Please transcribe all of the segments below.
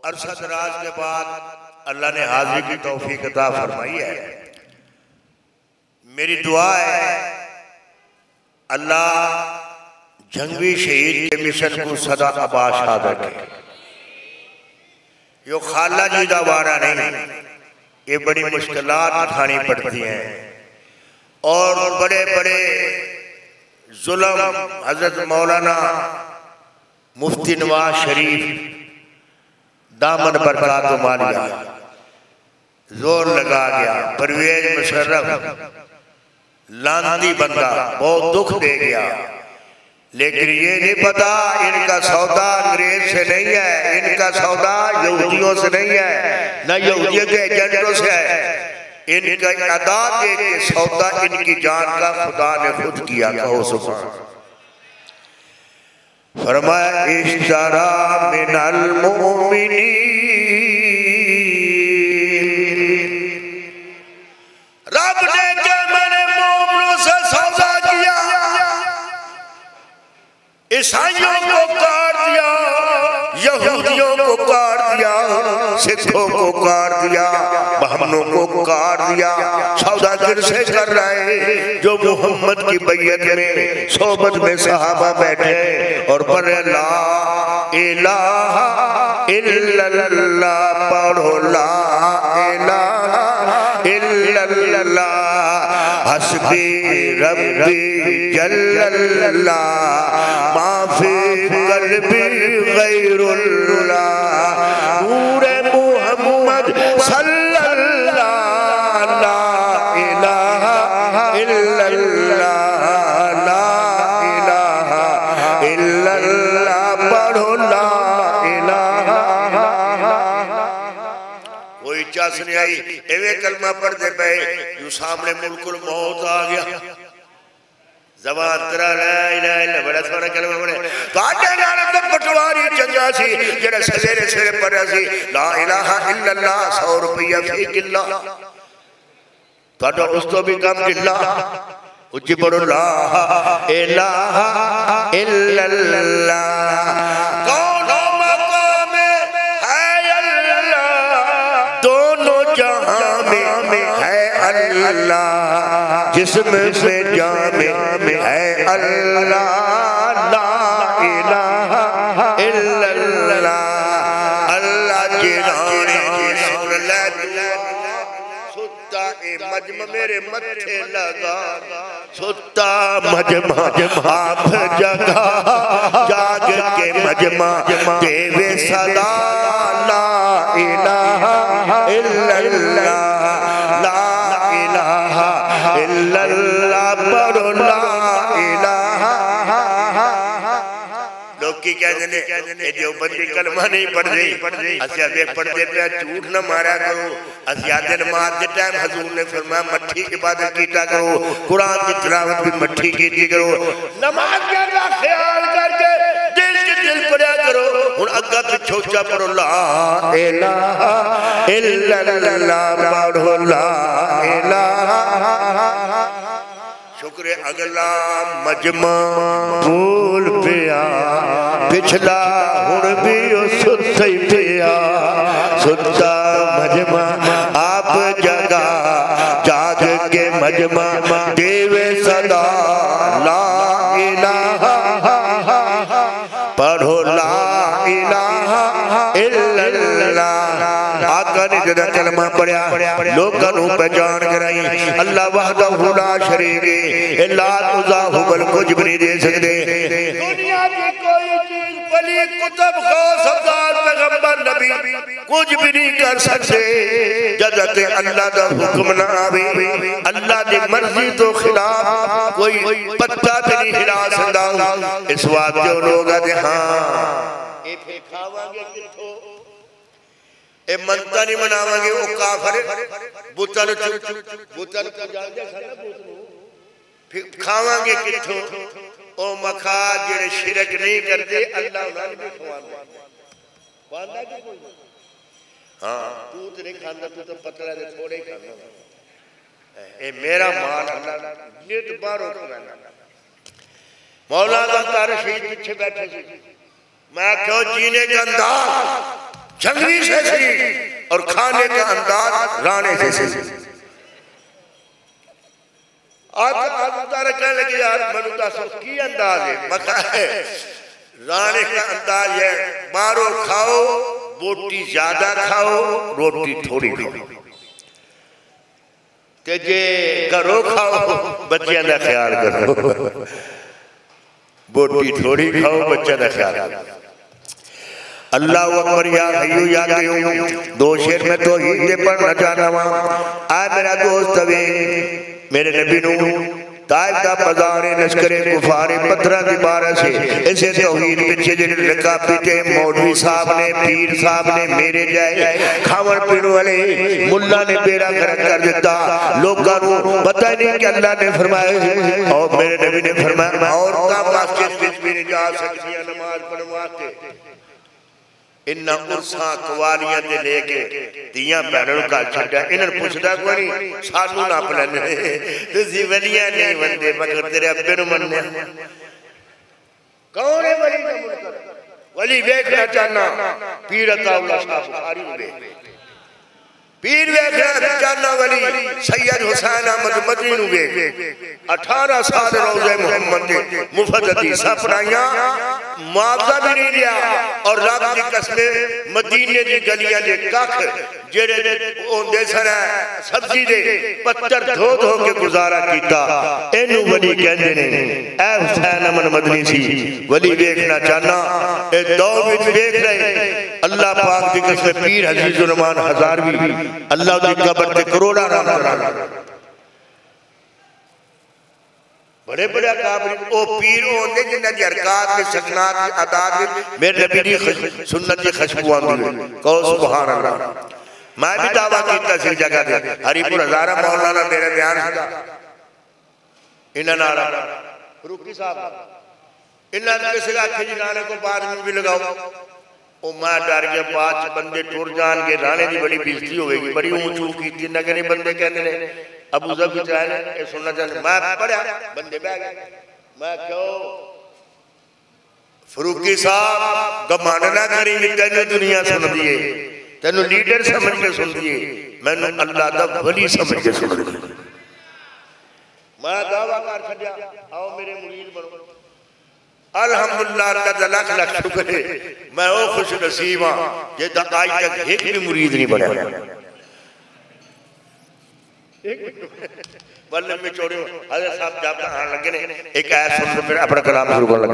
अरसा दराज के बाद अल्लाह ने हाजिरी की तौफीक अता फरमाई है। मेरी दुआ है अल्लाह जंगवी शहीद के मिशन को सदा आबाद रखे। यो खाला जी का वारा नहीं, ये बड़ी मुश्किलात उठानी पड़ती हैं और बड़े बड़े जुल्म हजरत मौलाना मुफ्ती नवाज शरीफ दामन बरकत मालिया जोर लगा गया। परवेज मुशर्रफ लांती बंदा बहुत दुख दे गया, लेकिन ये नहीं पता इनका सौदा अंग्रेज से नहीं है, इनका सौदा यहूदियों से नहीं है, न यहूदियों के एजेंटों से है। इनका अदा दे के सौदा इनकी जान का खुदा ने खुद किया। कहो सुभान। फरमाया इश्तरा मिनल मोमिनीन, रब ने क्या मैंने मोमिनों से सौदा किया, ईसाइयों को काट दिया, यहूदियों को काट दिया, सिखों को काट दिया, ब्राह्मणों को काट दिया। सौदा किससे कर रहे? जो मोहम्मद की बैयत में सोबत में सहाबा बैठे और पढ़े ला इलाहा इल्लल्लाह, पढ़ो ला इलाहा इल्लल्लाह, हस्बी रब्बी जल्लल्लाह, माफी कल्बी गैरुल्लाह, नूरे मुहम्मद सल्लल्लाह, ला इलाहा इल्लल्लाह, ला इलाहा इल्लल्लाह, पढ़ो ला इलाहा। कोई चस नहीं आई, एवे कलमा पढ़ते पे जो सामने मुल्कुल मौत आ गया। जबान तेरा ला इलाहा इल्लल्लाह, बड़ा सोना कलमा पढ़े काटे नाम तो पटवारी चंगा सी जेड़ा सवेरे सवेरे पढ़या सी ला इलाहा इल्लल्लाह, 100 रुपया फी किला ताड़ा उस तो भी कम किला। उच्ची पढ़ो ला इलाहा इल्लल्लाह, दोनों मकाम है अल्लाह, दोनों जहां में है अल्लाह, जिस्म से जान में है अल्लाह, ला इलाहा इल्लल्लाह। अल्लाह जिनाने सुन ले सुत्ता ए मजमा मेरे मत्थे लगा, सुत्ता मजमा आप जगा, जाग के मजमा देवे सदा, ला इलाहा इल्लल्लाह, ला इलाहा इल्लल्लाह, पढ़ो ला इलाहा। लोग की कहते ने जो बंदी कलमा नहीं पढ़ रही असिया वे पढ़ते पे झूठ न मारा करो। असिया दिन नमाज के टाइम हुजूर ने फरमाया मट्ठी इबादत कीता करो, कुरान की तिलावत भी मट्ठी कीती करो, नमाज के ख्याल करके दिल के दिल पढ़ा करो। हुन अग्गा पिछो चा पढ़ो ला इलाहा इल्लल्लाह, पढ़ो ला इलाहा। शुक्र अगला मजमा भूल पिया, पिछला हुण भी सुत्ता ही पिया, सुत्ता मजमा आप जगा, जाग के मजमा देवे सदा, ला इलाहा पढ़ो ला इलाहा इल्लल्लाह। आका ने जदा कलमा पढ़या लोगों को पहचान कराई, अल्लाह वहदहु ला शरीक है, लात उज़ा हुबल कुछ भी नहीं दे सकते। दुनिया की कोई चीज वली कुतुब गौस अब्दाल पैगंबर नबी कुछ भी नहीं कर सकते जब तक अल्लाह का हुक्म ना आवे। अल्लाह की मर्जी तो खिलाफ कोई पत्ता भी नहीं हिला सकता। इस बात जो लोग आते हाँ ये फिर खावांगे किथों, ए मनता नहीं मनावांगे, वो काफर बुता नु बुता नु जान दे खाना बुत नु फिर खावांगे किथों। ओ मखा जेड़े शिरक नहीं करते अल्लाह उन्हां भी खवांदा वांदा की कोई हां तू तो नहीं खांदा, तू तो पतला दे थोड़े ही खांदा। ए मेरा माल अल्लाह ये तो बाहरों खाना। मौलाना तार शहीद पीछे बैठे थे, मैं क्यों जीने का अंदाज जंगली जैसी और खाने का अंदाज राणे जैसे। आज कहने लगे यार मनुता सब की अंदाज है, पता है राणे का अंदाज है मारो खाओ, बोटी ज्यादा खाओ, रोटी थोड़ी खाओ, ते जे घरों खाओ बच्चों का ख्याल करो, बोटी थोड़ी खाओ बच्चों का ख्याल करो। अल्लाह अकबर या हय्यू या क़य्यूम, दो शेर में तो ही पढ़ना चाहता हूं। आ मेरा दोस्त वे मेरे नबी नू ताइफ दा बाजार लश्करे कुफारे पत्थर दी बारिश से इसे तौहीद पिछे जिहड़े लगा पीते मौलवी साहब ने पीर साहब ने मेरे जाए खावन पीण वाले मुल्ला ने बेड़ा गर्क कर दिता। लोगों को पता ही नहीं कि अल्लाह ने फरमाया और मेरे नबी ने फरमाया औरतां मस्जिद विच भी नहीं जा सकदियां नमाज पढ़न वास्ते। इन्ना उर्सा कवालियां ते लेके दियां भैनों का छड्डा इन्हां पुछदा कोई नहीं सानू नाप लैने तुसीं वलियां नहीं बंदे मगर तेरे अब्बे नूं मन्ने कौन है वली दा मुनकर वली देखना चाहना पीर अताउल्लाह शाह बुखारी नूं देख पीर देखना चाहना वली सैयद हुसैन अहमद मदनी नूं देख 18 साल रोज़े मोहम्मद दे मुफ्त हदीसां पढ़ाइयां मुआवजा भी नहीं दिया और रब की कसमें मदीने दी गलियां दे कख जेड़े होंदे सन सब्जी दे पत्थर धो धो के गुजारा कीता। इनू वली कहंदे ने। ए हुसैन अहमद मदनी सी वली देखना चाहना ए दौर विच देख रहे अल्लाह पाक दी कसमें पीर हजीजुर रहमान हजारवी अल्लाह दी कब्र ते करोड़ा नाम करा बड़े बड़े काबिल ओ पीर होंदे जिन्हां दी हरकत ते सकनात ते अदात मेरे नबी दी सुन्नत दी खुशबू आंदी है। कहो सुभान अल्लाह। मैं भी दावा कीता सी जगह ते हरिपुर हजारा मौलाना मेरे बयान सीगा इन्हां नाल फरूकी साहब इन्हां दे किसी आखे जी राणे को बाद में भी लगाओ ओ मैं डर गया बाद बंदे टुर जाणगे राणे दी बड़ी बेइज्जती होगी बड़ी ऊंच ऊंच कीती ना कहने बंदे कहंदे ने अबू ज़बी चाहे ये सुनना चाहते मैं पढ़ा बंदे बह गए मैं क्यों फरूकी साहब गमान ना करी तेन दुनिया सुन दिए तेन लीडर समझ के सुन दिए मैंने अल्लाह दा वली समझ के सुन दिए। मैं दावा कर छड्या आओ मेरे मुरीद बनो अल्हम्दुलिल्लाह अल्लाह दा लाख लाख शुक्र है मैं ओ खुश नसीब हां जे आज तक एक भी मुरीद नहीं बनया। वल्लम में चोड़े हज़रत साहब जब आने लगे ने एक आयत सुन फिर अपना कलाम शुरू कर लगा।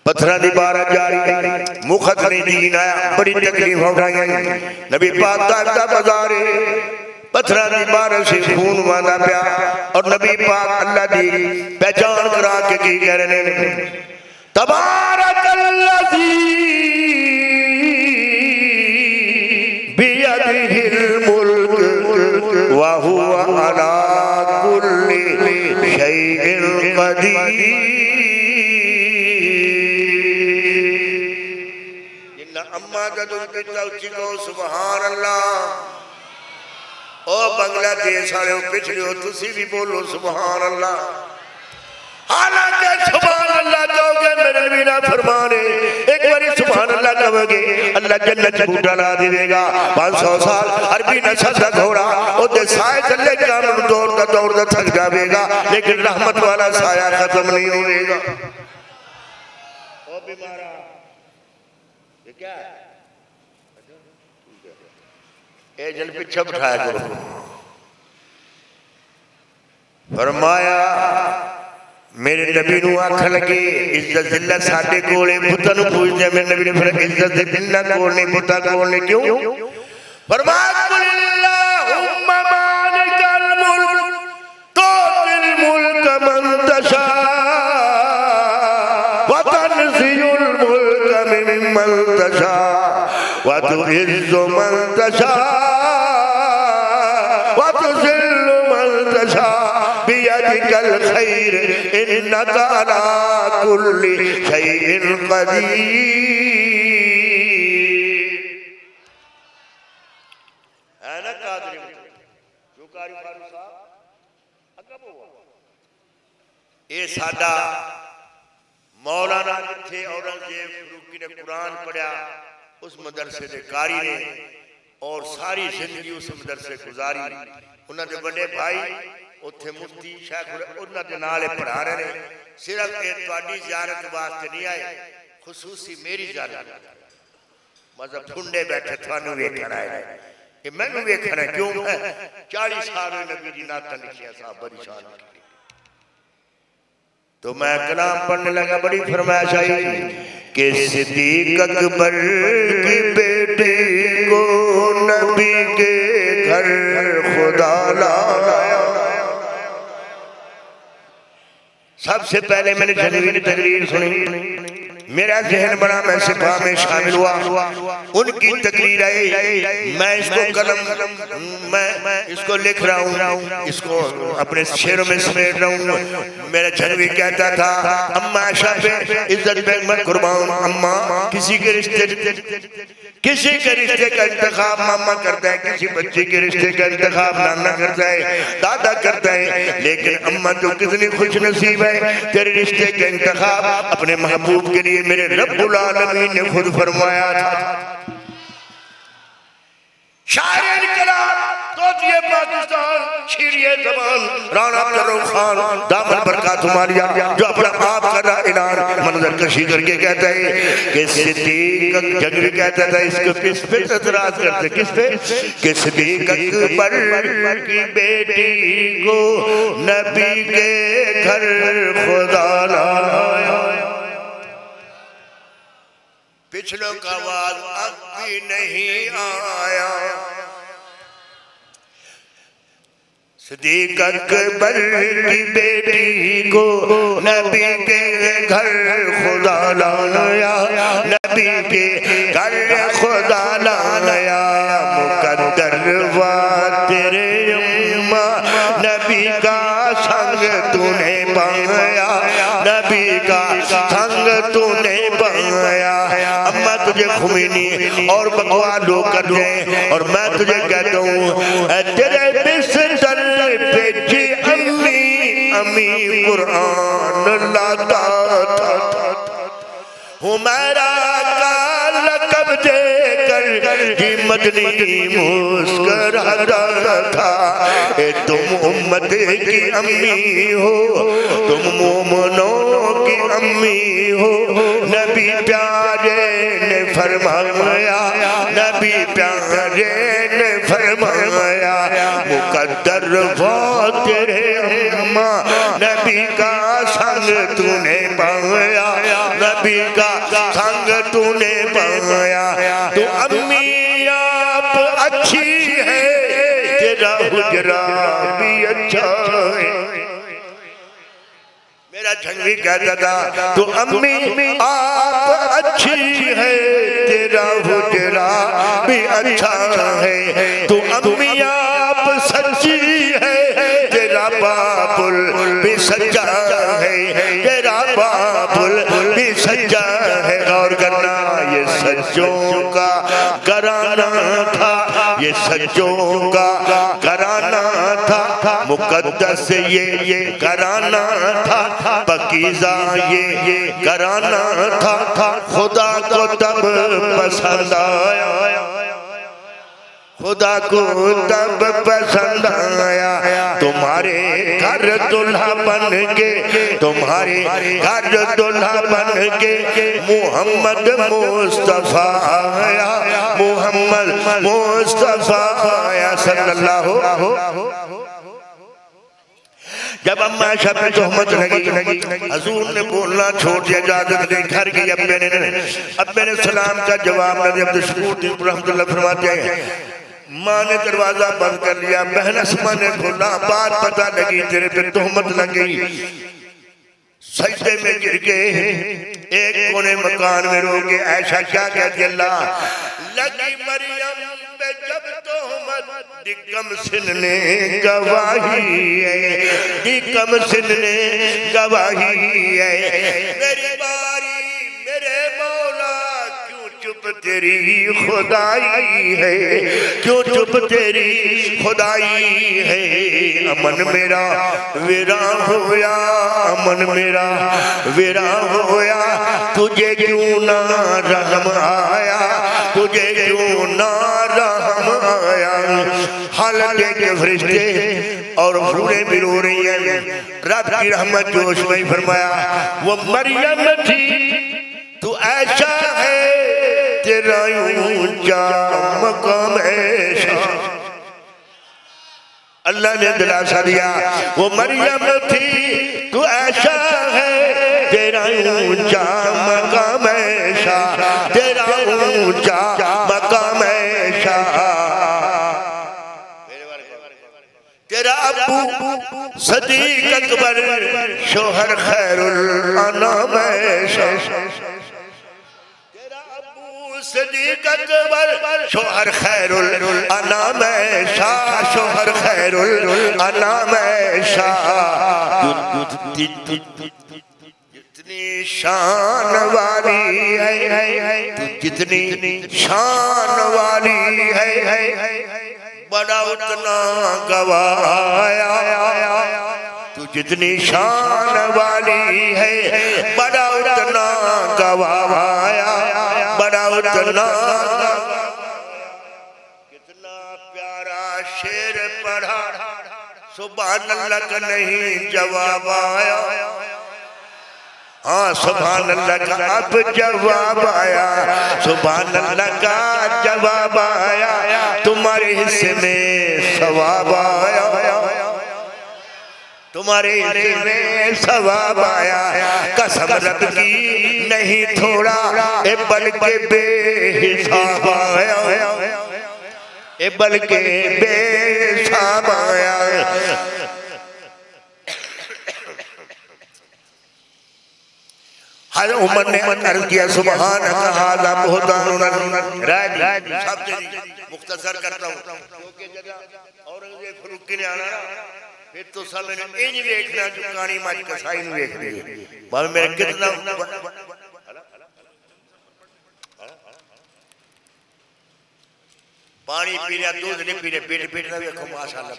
पत्थर दी बारिश जारी मुखत नहीं दीन आया बड़ी तकलीफ उठाई नबी पाक दा बाजार पत्थर दी बारिश से खून वादा पिया और नबी पाक अल्लाह दी पहचान करा के की कह रहे ने तबारकल्लज़ी बियदिहिल मुल्क वा हुवा अला कुल्ली शैइन क़दीर। इन्ना अम्मा जदों पिता उच्ची कहो सुभान अल्लाह। ओ बांग्लादेश वाले पिछड़े तुसी भी बोलो सुभान अल्लाह। हालांकि सुभान अल्लाह कहोगे मेरे नबी ना फरमाने एक बारी सुभान अल्लाह कहोगे अल्लाह जन्नत बूटा ला देगा 500 साल अरबी नस्ल का घोड़ा ओदे साए थल्ले जान दौड़दा थक जाएगा लेकिन रहमत वाला साया खत्म नहीं होगा। ओ बीमारा ये क्या है ए जल पीछे बिठाया करो। फरमाया मेरे नबी नू आख लगे इज्जत जिल्लत साडे कोले पुत्तां नू पूछदे मेरे नबी ने फिर इज्जत जिल्लत कोल नहीं पुत्ता कोल नहीं क्यों फरमाया कुल्लाहुम्मा मालिकल मुल्क तुतिल मुल्क मन तशा व तनज़ियुल मुल्क मिम्मन तशा व तुइज़्ज़ु मन तशा व तुज़िल्लु मन तशा बियदिकल खैर इन्नका अला कुल्ली शैइन क़दीर। है ना कादरी जो कारी फारूक साहब अगब हुआ ये साडा मौलाना जिथे औरंगजेब फरूकी ने कुरान पढ़िया उस मदरसे के कारी ने और सारी जिंदगी उस मदरसे गुजारी। उन्होंने बड़े भाई उत्थे मुफ्ती शेख उन्होंने नाल पढ़ा रहे हैं। सिर्फ ये ज़ियारत वास्ते नहीं आए, खुसूसी मेरी ज़ियारत मतलब ठुंडे बैठे थानू वेखण आए कि मैनू वेखण क्यों है 40 साल नबी दी नात लिखिया साहब बड़ी शान। तो मैं कलाम पढ़ने लगा, बड़ी फरमाइश आई कि सिद्दीक अकबर की बेटी को नबी के घर खुदा लाया। सबसे पहले मैंने जनवी की तकरीर सुनी, मेरा जहन बना, मैं सिपा में शामिल हुआ, उनकी तकरीर आई, मैं इसको कलम मैं इसको लिख रहा हूँ, इसको अपने शेरों में समेट रहा हूँ। मेरा जनवी कहता था अम्मा आयशा पे इज्जत पे मैं कुर्बान, अम्मा किसी के रिश्ते का इंतखाब मामा करता है, किसी बच्चे के रिश्ते का इंतखाब नाना करता है, दादा करता है, लेकिन अम्मा तो कितनी खुश नसीब है, तेरे रिश्ते का इंतखाब अपने महबूब के लिए मेरे रब्बुल आलमीन ने खुद फरमाया था। शायर कलाम तोतिए पाकिस्तान शीरिए ज़बान राना अब्दुल खान दामन बरकत मारिया जो अपना आप कर रहा ऐलान मंजर कशी करके कहता है कि सिद्दीक जंगली कहता था इसको किस पे एतराज करते, किस पे कि सिद्दीक अकबर की बेटी को नबी के घर खुदा लाया। पिछलों का आवाज अब भी नहीं आया। सिद्दीक अकबर की बेटी को नबी के घर खुदा लाया, नबी के घर खुदा लाया। मुकद्दर वा तेरे अम्मा नबी का संग तूने पाया, नबी का संग तूने पाया। अम्मा तुझे खुमैनी और बकवास लोग कर जाए और मैं तुझे कहता हूँ तेरे बिस्तर पे जी अम्मी अम्मी कुरान लाता था। हुमैरा का लक़ब देकर जी मदनी मुस्कुराता था। तुम उम्मत की अम्मी हो, तुम मोमनों की अम्मी हो। नबी प्यारे ने फरमाया, नबी प्यारे ने फरमाया मुकद्दर वो तेरे अम्मा नबी का संग तूने पाया, नबी का संग तूने पाया। तो अम्मी आप अच्छी है, तेरा हुजरा भी अच्छा है। मेरा झंगवी कहता था तो अम्मी आप अच्छी है, तेरा हुजरा भी अच्छा है। तो अम्मी आप सच्ची है, तेरा बाबुल भी सच्चा है, तेरा बाबुल भी सच्चा है। गौर करना ये सच्चों का घराना था, ये सच्चों का घराना था। मुकद्दस ये घराना था, पकीज़ा ये घराना था। खुदा को तब पसंद आया, खुदा को तब पसंद आया। तुम्हारे घर दुल्हा बन के, तुम्हारे घर दुल्हा बन के मोहम्मद मुस्तफा आया, मोहम्मद मुस्तफा आया सल्लल्लाहु। जब अम्मा आयशा पे तोहमत लगी, हजूर ने बोलना छोड़ दिया, इजाजत नहीं। घर गई अब्बे ने सलाम का जवाब नबी अब्दुल शकूर रहमतुल्लाह फरमाते हैं माँ ने दरवाजा बंद कर लिया, बहन अस्मा ने खोला, बात पता लगी तेरे पे तोहमत लग गई। सजदे में गिर गए, एक कोने मकान में रो के आयशा क्या कहती अल्लाह लगी मरियम पे जब तोहमत दिकम सिन ने गवाही है, दिकम सिन ने गवाही है। मेरी बारी मेरे मौला क्यों चुप तेरी खुदाई है, क्यों चुप तेरी खुदाई है। अमन मेरा वीरान होया, अमन मेरा वीरान होया, तुझे क्यों ना रहम आया, तुझे क्यों ना रहम आया। हालत के फरिश्ते और फूलें भी रो रही हैं। रब की रहमत जोश में फरमाया वो मरियम थी तू ऐसा है तेरा ऊंचा मकाम ऐसा। अल्लाह ने दिलासा दिया वो मरियम थी तू ऐसा है तेरा ऊंचा मकाम ऐसा, तेरा ऊंचा मकाम ऐसा। तेरा अबू सदीक अकबर शोहर खैरुल अनाम ऐसा। तेरा अबू सदीक अकबर शोहर खैरुल अनाम ऐसा, शोहर खैरुल अनाम ऐसा। जितनी शान वाली है, जितनी शान वाली है बड़ा उतना गवाया। तू जितनी शान वाली है बड़ा उतना गवाया, बड़ा उतना। कितना प्यारा शेर पढ़ा सुभान अल्लाह का नहीं जवाब आया। हाँ सुभान अल्लाह का अब जवाब आया, सुभान अल्लाह का जवाब आया। तुम्हारे हिस्से में सवाब आया, तुम्हारे हिस्से में सवाब आया। कसम रब की नहीं थोड़ा ए बल्कि बेहिसाब आया, ए बल्कि बेहिसाब आया। हर उमर ने अर्ज किया सुभान हाज़ा बुहतानुन मुख्तसर करता हूँ क्योंकि जगह औरंगजेब फरूकी ने आना फिर तो सब ने इंज देखना जो कहानी मज कसाई ने देख ली भाई मेरे कितना पानी पी रहा दूध नहीं पी रहे पेट पेट ना देखो माशाल्लाह।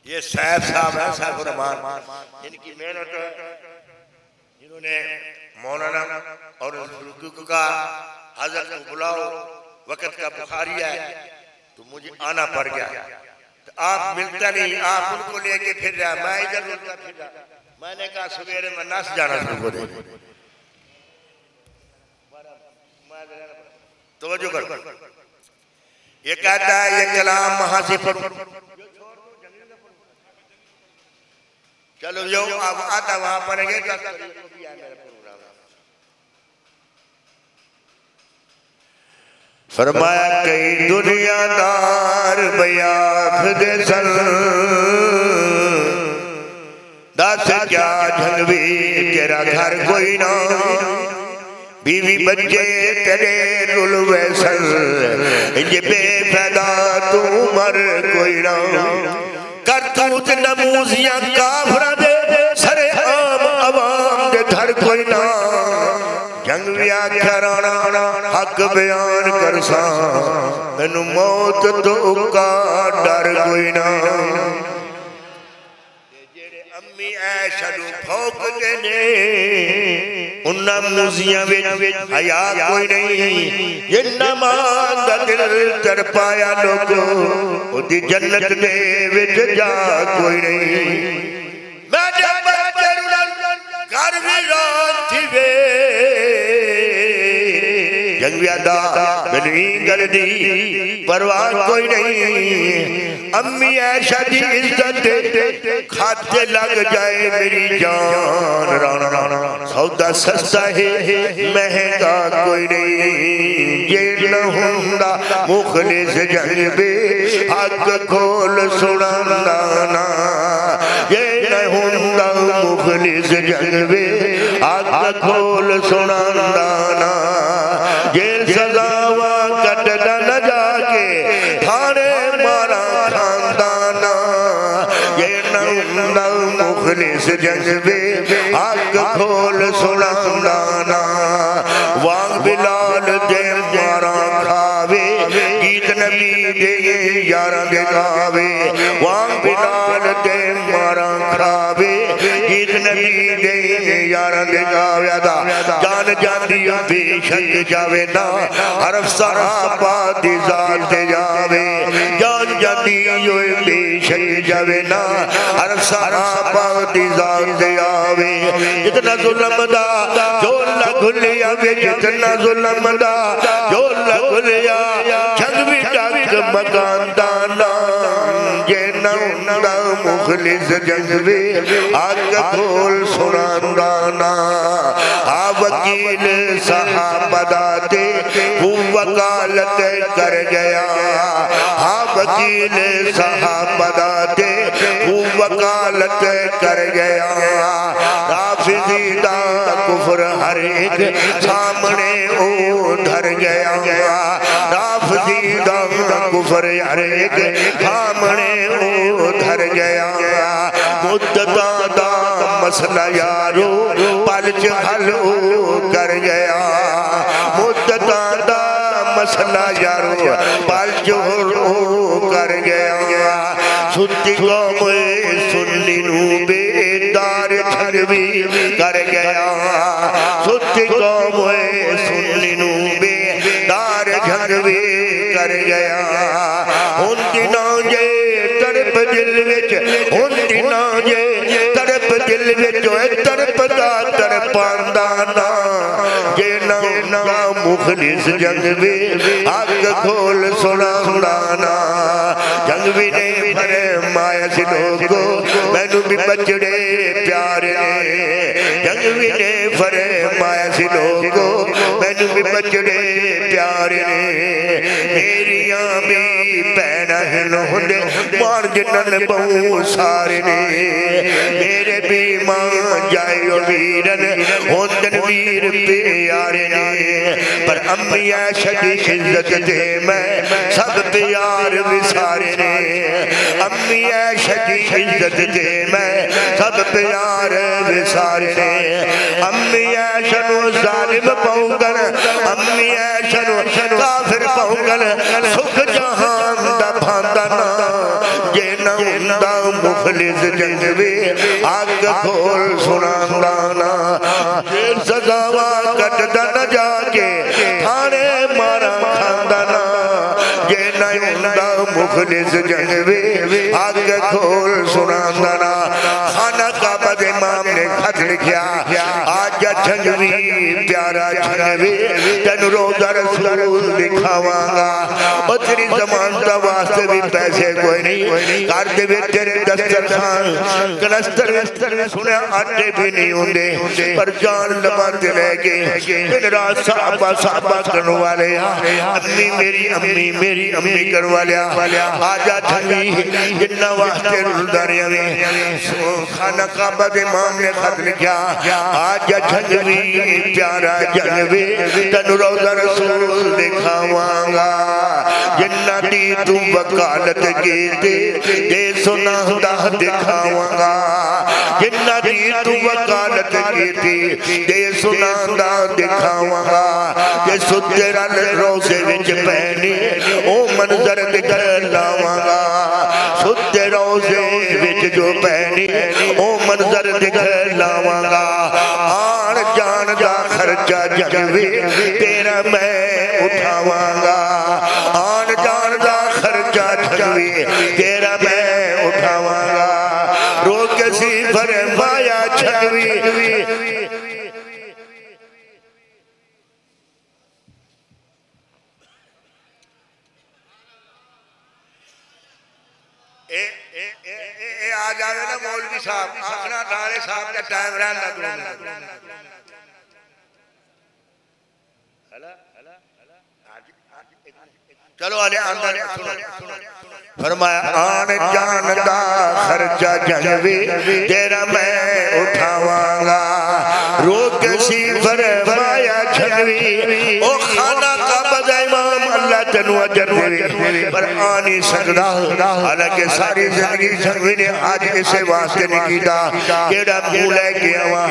ये सैफ साहब है, सैफ रहमान, जिनकी मेहनत जिन्होंने मौलाना और का हजरत को बुलाओ वक़्त का बुखारी है तो मुझे आना पड़ गया। तो आप मिलता नहीं, आप उनको लेके फिर रहा, मैं इधर उधर फिर रहा। मैंने कहा सवेरे में नस जाना शुरू कर दे। तवज्जो कर, ये कहता है ये कलाम वहां से चलो जो अब आता वहां पढ़ेंगे। फरमाया कई दुनियादार बयाख दे सन दस क्या झंगवी तेरा घर कोई ना, बीवी बच्चे तेरे रुलवे सन ये बेफायदा तू मर कोई ना। करतूत नमूजियां काफरा दे सरे आम अवाम दे धर कोई ना। जंग व्याख्या राणा हक बयान कर सा मैनू मौत तो का डर कोई ना। जेड़े अम्मी ऐशा नू भौंकदे ने उन्ना मूजियां विच हया कोई नहीं। ये नमाज़ दा दिल तरपाया लोगो ओदी जन्नत दे विच जा कोई नहीं। मैं जब घर भी रात थी वे जंगवियादा बनी गल दी परवाह कोई नहीं। अम्मी ऐशा दी इज्जत खाते लग जाए मेरी जान राणा राणा सौदा सस्ता है महंगा कोई नहीं। ये न हुंदा मुखलिस जज्बे हक खोल सुनाना ना। ये न हुंदा मुखलिस जज्बे हक खोल सुनाना ना। ये सजावा कटदा न जाके थाने मारा खानदाना। ये न मुखलिस जज्बे हक खोल सुनाना। वांग बिलाल दे मारा खावे गीत नबी दे यारा दे गावे। वांग बिलाल दे खावे गीत नबी दे यार दे गाव्या दा जान जाती बेशक जावे ना हरफ सहाबा दी जात जावे जान जाती बेशक जावे ना हरफ सहाबा दी जात आवे जितना जुल्म दा जोला खुलिया वे जितना जुल्म दा जोला खुलिया छंग भी डाक मकान दाना जे ना मुखलिस जंगवे आग खोल सुनांदाना आ वकील साहब दाते वो वकालत कर गया आ वकील साहब दाते वो वकालत कर गया राफिज़ीदा कुफ्र हर एक सामने ओ धर गया राफिज़ीदा कुफ्र हर एक सामने ओ धर गया मुद्दता दा मसला यारो पलच हल कर गया मुद्दता दा मसला यारो पलच कर गया सुती कौम सुन्नी नू बेदार छरवी कर गया सुती कौम सुन्नी नू बेदार छरवी कर गया हुन दिनां जे तड़प दिल विच हुन दिनां जे तड़प दिल विच तड़प दा तड़पांदा ना जे ना मुखलिस जंगवे अग खोल सुनाना जंगवी ने फरमाया सी लोगो मैनू भी बचड़े प्यारे जंगवी ने फरमाया सी लोगो मैनू भी बचड़े प्यारे मेरिया भी भैना होंदे मान जिन्नन बहु सारे ने मेरे भी मां जायो वीरन होंदन वीर प्यारे ने पर अम्मी ऐशा दी इज्जत दे मैं सब प्यार विसारे ने अम्मी ऐशा दी इज्जत दे मैं सब प्यार विसारे ने अम्मी ऐशा नु जालिम पाऊंगन अम्मी ऐशा नु काफिर पाऊंगन सुख जहान दा भांदा ना जे ना हुंदा मुखलिस जंगवे अग खोल सुनांदा ना सजावा कटदा न जाके थाने मारा खांदा ना जे ना हुंदा मुखलिस जंगवे अग खोल सुनांदा ना खाना काबा दे इमाम ने खत लिखा आज जंगवी प्यारा जंगवी तेन रोज़ा रसूल दिखावांगा और तेरी ज़मानत वास्ते भी पैसे कोई नहीं घर दे विच तेरे दस्तरखान कलस्तर सुने आटे भी नहीं होंदे पर जान लबाते लेके दिन रात साहबा करने वाले अम्मी मेरी अम्मी करने वाले आजा जंगवी जिन्ना वास्ते रुलदारियां में खाना काबा दे इमाम ने खत लिखा आज जंगवी प्यारा जंगवी तेन रोज़ा रसूल दिखावांगा जिन्ना दी तू वकालत कीती दे सुनांदा दिखावांगा जिन्ना दी तू वकालत कीती दे सुनांदा दिखावांगा जे सुते रल रोज़े विच पैनी ओ मंजर दिखलावांगा सुते रोज़े विच जो पैनी ओ मंजर दिखलावांगा आन जान दा खर्चा जंगवी तेरा मैं उठावांगा आन जान दा खर्चा जंगवी तेरा मैं उठावांगा रोक सी फरमाया जंगवी आ जावे ना मौलवी साहब आखना नाले साहब का टाइम रहना चलो आले अंदर फरमाया आन जान दा खर्चा जंगवी तेरा मैं उठावांगा रोक सी फरमाया जंगवी ओ खाना का बजा इमाम अल्लाह तेनू अजर देवे पर आ नहीं सकदा हालांकि सारी जिंदगी जंगवी ने आज इसे वास्ते नहीं कीता केड़ा मुंह लेके आवा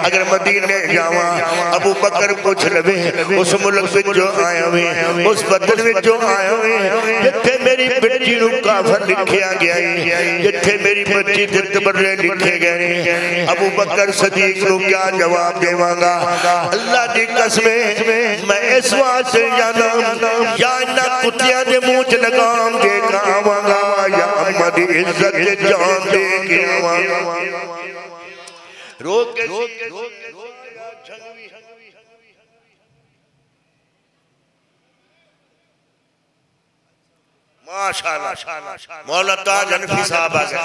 अगर मदीने जावा अबू बकर पूछ लवे उस मुल्क विचों आया वे उस बदन विचों आया वे जिथे मेरी बच्ची नूं काफर लिखिया गया है, जिथे मेरी बच्ची दे तबर्रे लिखे गए हैं, अबू बकर सदीक नूं क्या जवाब देवांगा? अल्लाह दी कसम मैं इस वास्ते जाना या ना कुत्तियां दे मुंह च लगाम दे के आवांगा या अम्मा दी इज्जत ते जान दे के आवांगा। रोक के माशाअल्लाह मौला ताज हनफी साहब आ गए।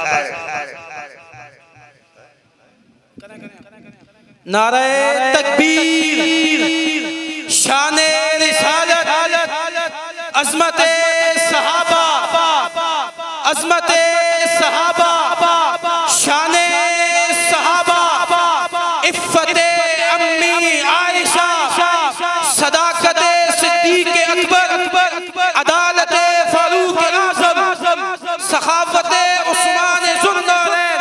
नारे तकबीर, शाने रिसालत, अज़मते सहाबा, अज़मते सहाबा, शाने सहाबा, इफ़्फ़ते अम्मी आयशा, सदाकते सिद्दीक़ अकबर, अदालते फारूक आज़म, सखावते उस्मान ज़ुन्नूरैन,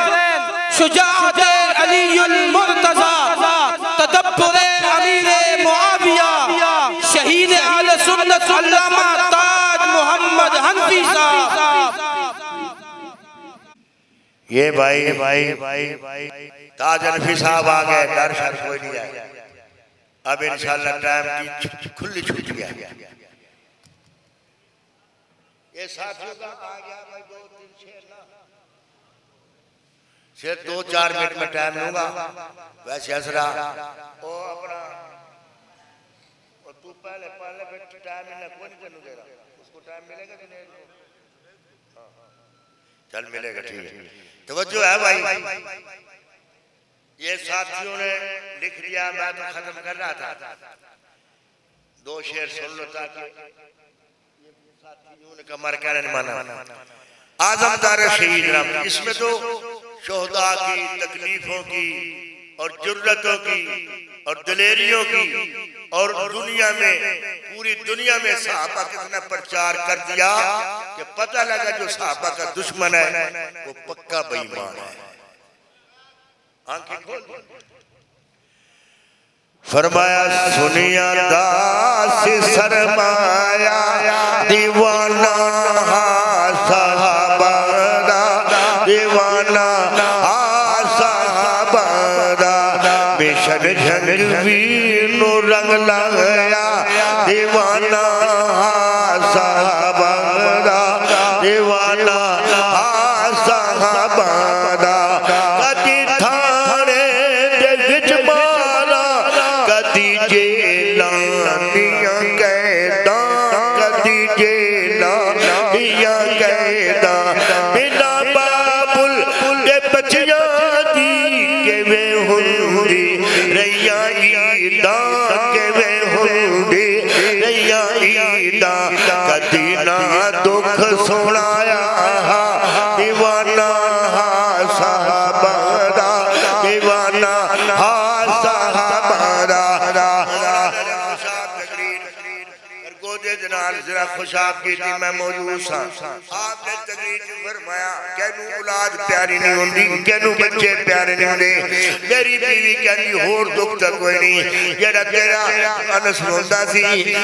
शुजाअते अलीयुल मुर्तज़ा, तदब्बुरे अमीरे मुआविया, शहीद आले सुन्नत अल्लामा ताज मोहम्मद हनफी साहब। ये भाई ताज हनफी साहब आ गए, डर शर कोई नहीं है। अब इंशाअल्लाह टाइम की खुली छुट्टी है। ये साथियों का आ गया भाई 2-3 शेर ना, सिर्फ 2-4 मिनट में टाइम लूंगा। वैसे असरा ओ अपना तू पहले टाइम मिलना कोई नहीं तेनू दे रहा, उसको टाइम मिलेगा कि नहीं? चल मिलेगा, ठीक है। तवज्जो है भाई, ये साथियों ने लिख दिया, मैं तो खत्म कर रहा था। 2 शेर सुन लो ताकि साथियों ने कमर करने माना। आज़मदार शहीद राम, इसमें तो शोहदा की तकलीफों की और जुर्रतों की और दिलेरियों की और दुनिया में पूरी दुनिया में सहाबा कितना प्रचार कर दिया कि पता लगा जो सहाबा का दुश्मन है वो पक्का बेईमान है। आंखें खोल फरमाया सुनिया दास सरमाया दीवाना सहाबा दीवाना सहाबा मिशन झंगवी नो रंग लगाया दीवाना सहाबा दीवाना सहाबा कदी थाने दे विच मारा कदी जेलां दियां कैदा कदी जेलां दियां कैदा बिना बाबुल दे बच्चियां दी किवे हुंदी रैया ईदा किवे हुंदी रैया ईदा कदी ना दुख सुनाया दीवाना साहबा दा दीवाना साहबा दा गोदे जनाल जरा खुशाब की थी मैं मौजूद सा। आपने तकरीर फरमाया कहनू औलाद प्यारी नहीं होंदी, कहनू बच्चे प्यारे नहीं होंदे। मेरी बीवी कहती होर दुख तक कोई नहीं, जेड़ा तेरा अनस रोंदा सी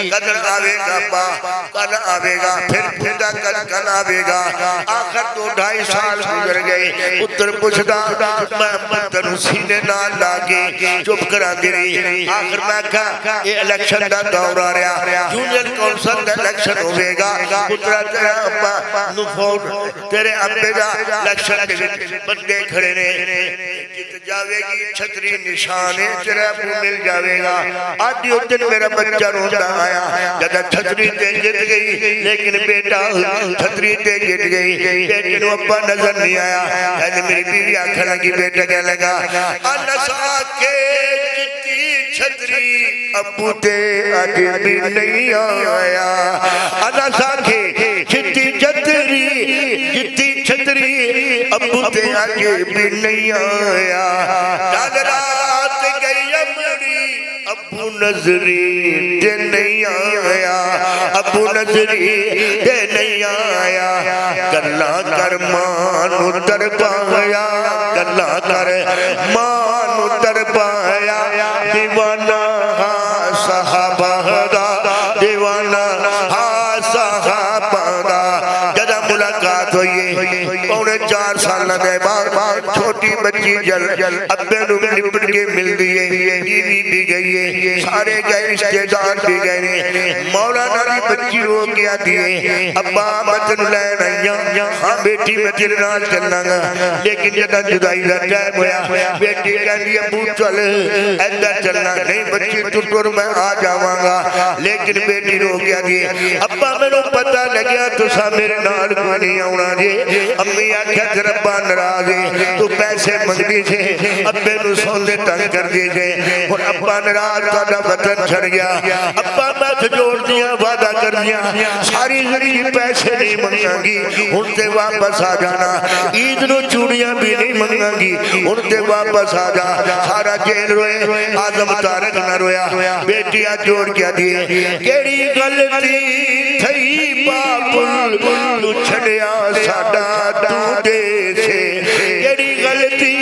कल आवेगा बा कल आवेगा फिर कल आवेगा। आखिर 2-2.5 साल गुजर गए, पुत्र पुछदा मैं पुत्र सीने नाल ला के चुप करा दी रही। आखिर मैं कहा ये इलेक्शन दा दौर आ रहा, जूनियर कौंसल का इलेक्शन होगा, पुत्रा तेरा अब्बा नु वोट तेरे अब्बे दा इलेक्शन दे विच बंदे खड़े ने, जित जावेगी छतरी निशाने तेरा अब्बू मिल जाएगा। आज उस दिन मेरा बच्चा रोंदा आया जब छतरी ते जित गई, लेकिन बेटा छतरी ते जित गई, बेटे नु अब्बा नजर नहीं आया। ऐसे मेरी बीवी आखने लगी, बेटा कह लगा अनसा के जितनी छतरी अब्बू ते अज भी नहीं आया। अनसा के जितनी छतरी अब्बू ते अज भी नहीं आया। रात गई अमरी अब्बू नजरी ते नहीं आया, अब्बू नजरी ते नहीं आया। गल्ला कर मानू दर पाया, गल्ला कर मानू दर पाया। दीवाना साहबा दा दीवाना साहबा दा दे बाद छोटी बच्ची जल अब्बे नु लिपट के मिल दिए बीवी भी गई है सारे गए रिश्तेदार भी गए मौलाना दी बच्ची रो के आती है अब्बा मैं तेन लैन आई हां बेटी मैं तेरे नाल चलांगा लेकिन जदा जुदाई दा टाइम होया बेटी कहंदी अब्बू चल इधर चलना नहीं बच्ची तू टुर मैं आ जावांगा लेकिन बेटी रो के आती है अब्बा मैनू पता लग्या तुसा मेरे नाल कोई नहीं आउणा जी अम्मी आख्या तेरा अब्बा नाराज है तू पैसे मंगदी छे अब्बे नु सोंदे तंग कर दी छे हुण अब्बा नाराज तुहाडा वतन छड़ गया अब्बा मैं हथ जोड़ दिया वादा कर दिया सारी जिंदगी पैसे नहीं मंगांगी हुण ते वापस आ जाना ईद नु चूड़ियां भी नहीं मंगांगी हुण ते वापस आ जा सारा जेल रोए आजम तारक ना रोया बेटी हाथ जोड़ के दी केड़ी गलती थई बापुल तू छड़िया साडा तू दे से केड़ी गलती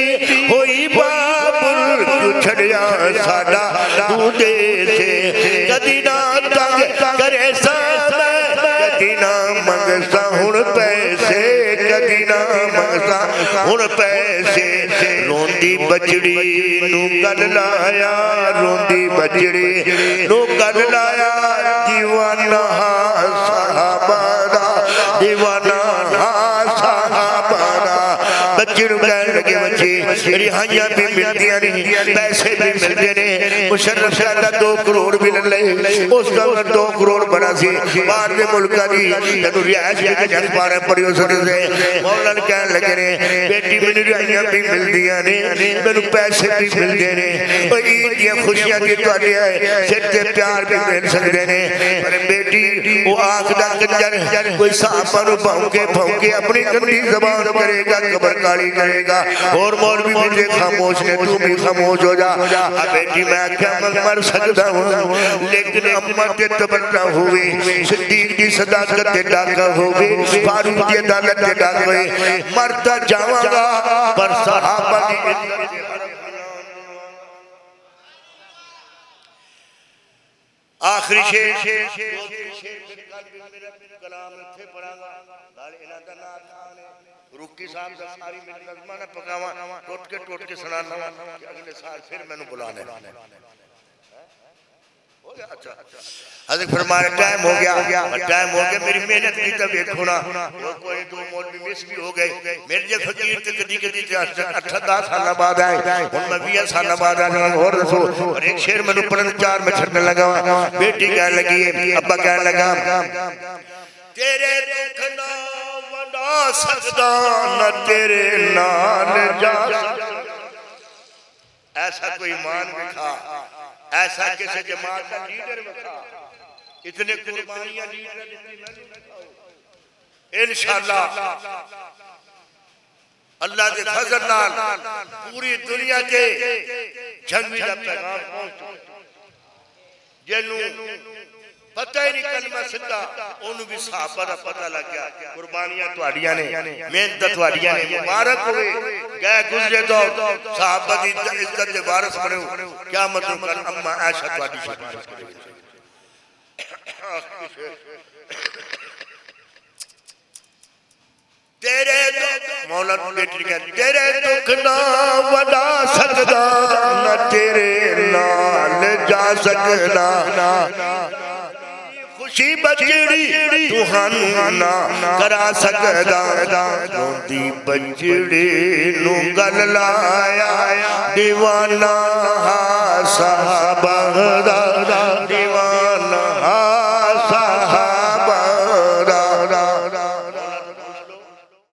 होई बापुल तू छड़िया साडा तू दे से कदी ना तंग करे सामे कदी ना मंगसा हुण पैसे कदी ना मंगसा हुण पैसे रोंदी बजड़ी नू गल लाया रोंदी बजड़ी नू गल लाया दीवाना साहबा दा दीवाना साहबा दा बच्चे नू कहन लगे बच्चे रिहाइयां भी मिलदियां नहीं पैसे भी मिलदे ने मुशर्रफ साहब दा 2 करोड़ भी ले उस दा 2 करोड़ बड़ा सी बाहर दे मुल्कां दी तैनू रिहाइश दे जन पारे पड़ियो सुन दे मौलाना कहन लगे ने बेटी मेनू रिहाइयां भी मिलदियां ने मेनू पैसे भी मिलदे ने ओ ईद दी खुशियां दी तुहाडे सिर ते प्यार भी मिल सकदे ने पर बेटी ओ आखदा कंजर कोई साहबा नू भौंके अपनी गंदी ज़बान करेगा कब्र काली करेगा और मौलवी मुझे खामोश ने तू भी खामोश हो जा अब बेटी मैं क्या मर सकता हूँ लेकिन अम्मा ते तबन्ना हुए सिद्दीक दी सदाकत ते डाका होवे फारूक दी अदालत ते डाक होए मरता जावांगा पर सहाबा दी आखिरी शेर कलाम थे पढ़ांगा नाले इना दा नाम रुकी साहब दा सारी मेरी नज़मां ना पकावा टोट के सुनाना अगले साल फिर मैनू बुला ले हो गया अच्छा हज़रत फरमाया टाइम हो गया मेरी मेहनत की तो देखो ना कोई 2 मौलवी मिस भी हो गए मेरे जे फकीर ते कदी 8-10 साल बाद आए हुन मैं 20 साल बाद आने और दसो और एक शेर मैनू पढ़न 4 में छड़ने लगा बेटी कहने लगी है अब्बा कहने लगा तेरे दुख ना वंडा सकदा न तेरे नाल जा ऐसा कोई ईमान दिखा ऐसा किसी जमात का लीडर बता इतने कुर्बानियां लीडर इंशाअल्लाह अल्लाह के फजल नाल पूरी दुनिया के जंगी दा पैगाम पहुंच जेनू पता ही नहीं कलमा सीधा ओनू भी सहाबा दा पता लग गया कुर्बानियां तुहाडियां ने मेहनत तुहाडियां ने मुबारक होवे गए गुजरे दो सहाबा दी इज्जत दे वारिस बनो क़यामत नूं कल अम्मा आयशा तुहाडी शफाअत करेगी तेरे मौला बेटी कहती तेरे दुख ना वड़ा सकदा न तेरे नाल जा सकदा खुशी बचड़ी तुहानू ना करा सकदा रोंदी बचड़ी नू गल लाया दीवाना साहबा दा